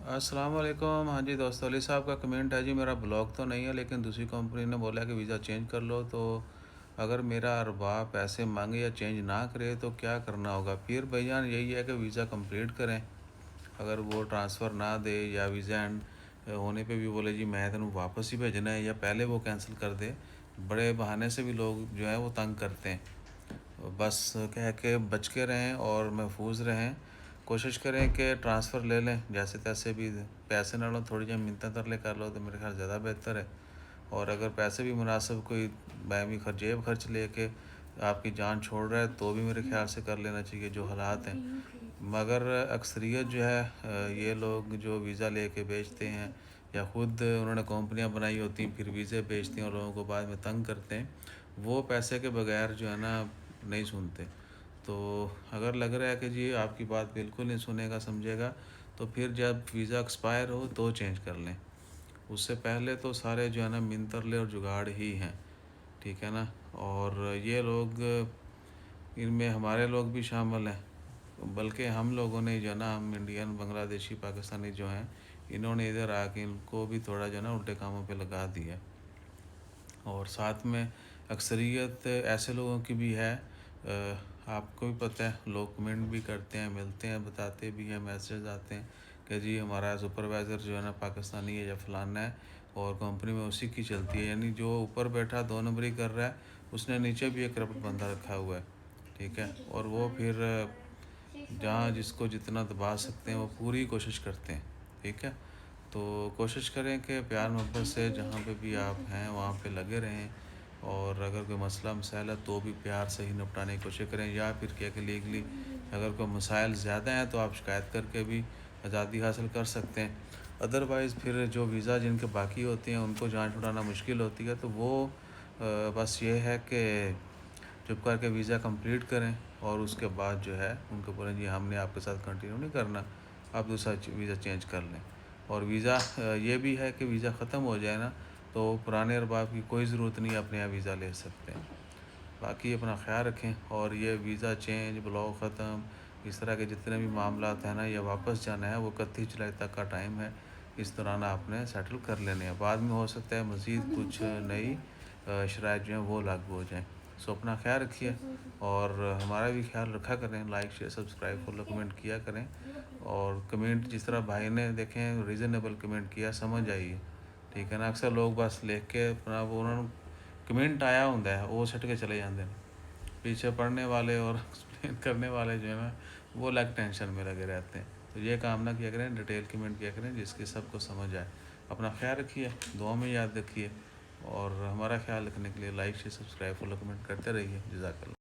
अस्सलाम वालेकुम। हाँ जी दोस्तों, अली साहब का कमेंट है जी, मेरा ब्लॉक तो नहीं है लेकिन दूसरी कंपनी ने बोला कि वीज़ा चेंज कर लो। तो अगर मेरा अरबाब पैसे मांगे या चेंज ना करे तो क्या करना होगा? फिर भाईजान यही है कि वीज़ा कंप्लीट करें। अगर वो ट्रांसफ़र ना दे या वीज़ा एंड होने पे भी बोले जी मैं तेन वापस ही भेजना है, या पहले वो कैंसिल कर दे, बड़े बहाने से भी लोग जो है वो तंग करते हैं। बस कह के बच के रहें और महफूज रहें। कोशिश करें कि ट्रांसफ़र ले लें जैसे तैसे भी, पैसे ना लो, थोड़ी जी मिन्नतें तरले कर लो तो मेरे ख्याल ज़्यादा बेहतर है। और अगर पैसे भी मुनासिब कोई बैमी खर्च जेब खर्च लेके आपकी जान छोड़ रहा है तो भी मेरे ख्याल से कर लेना चाहिए जो हालात हैं। मगर अक्सरियत जो है ये लोग जो वीज़ा लेके बेचते हैं या ख़ुद उन्होंने कंपनियां बनाई होती हैं फिर वीज़े बेचते हैं और लोगों को बाद में तंग करते हैं, वो पैसे के बगैर जो है ना नहीं सुनते। तो अगर लग रहा है कि जी आपकी बात बिल्कुल नहीं सुनेगा समझेगा, तो फिर जब वीज़ा एक्सपायर हो तो चेंज कर लें। उससे पहले तो सारे जो है ना मिंतरले और जुगाड़ ही हैं, ठीक है ना। और ये लोग, इनमें हमारे लोग भी शामिल हैं, बल्कि हम लोगों ने जो है ना, हम इंडियन बांग्लादेशी पाकिस्तानी जो हैं, इन्होंने इधर आके इनको भी थोड़ा जो है ना उल्टे कामों पे लगा दिया। और साथ में अक्सरियत ऐसे लोगों की भी है, आपको भी पता है, लोग कमेंट भी करते हैं, मिलते हैं, बताते भी हैं, मैसेज आते हैं कि जी हमारा सुपरवाइज़र जो है ना पाकिस्तानी है या फलाना है और कंपनी में उसी की चलती है। यानी जो ऊपर बैठा दो नंबरी कर रहा है, उसने नीचे भी एक करप्ट बंदा रखा हुआ है, ठीक है। और वो फिर जहाँ जिसको जितना दबा सकते हैं वो पूरी कोशिश करते हैं, ठीक है। तो कोशिश करें कि प्यार मोहब्बत से जहाँ पे भी आप हैं वहाँ पे लगे रहें, और अगर कोई मसला मसाइल है तो भी प्यार से ही निपटाने की कोशिश करें, या फिर क्या कि लीगली अगर कोई मसाइल ज़्यादा हैं तो आप शिकायत करके भी आज़ादी हासिल कर सकते हैं। अदरवाइज़ फिर जो वीज़ा जिनके बाकी होते हैं उनको जान छुड़ाना मुश्किल होती है, तो वो बस ये है कि चुप करके वीज़ा कंप्लीट करें और उसके बाद जो है उनको बोलें जी हमने आपके साथ कंटिन्यू नहीं करना, आप दूसरा वीज़ा चेंज कर लें। और वीज़ा ये भी है कि वीज़ा ख़त्म हो जाए ना तो पुराने अरबाब की कोई ज़रूरत नहीं, अपने यहाँ वीज़ा ले सकते हैं। बाकी अपना ख़्याल रखें, और ये वीज़ा चेंज, ब्लॉक ख़त्म, इस तरह के जितने भी मामलात हैं ना, या वापस जाना है, वो 31 जुलाई तक का टाइम है। इस दौरान आपने सेटल कर लेने हैं, बाद में हो सकता है मज़ीद कुछ नई शराइत जो हैं वो लागू हो जाएँ। सो अपना ख़्याल रखिए और हमारा भी ख़्याल रखा करें। Like share subscribe follow comment किया करें, और कमेंट जिस तरह भाई ने देखें रीज़नेबल कमेंट किया, समझ आइए, ठीक है ना। अक्सर लोग बस लिख के अपना वो उन्होंने कमेंट आया होंदा है वो सट के चले जाते हैं, पीछे पढ़ने वाले और एक्सप्लेन करने वाले जो है ना वो अलग टेंशन में लगे रहते हैं। तो ये काम ना किया करें, डिटेल कमेंट किया करें जिसकी सबको समझ आए। अपना ख्याल रखिए, दुआ में याद रखिए, और हमारा ख्याल रखने के लिए like share subscribe follow comment करते रहिए। जज़ाकल्लाह।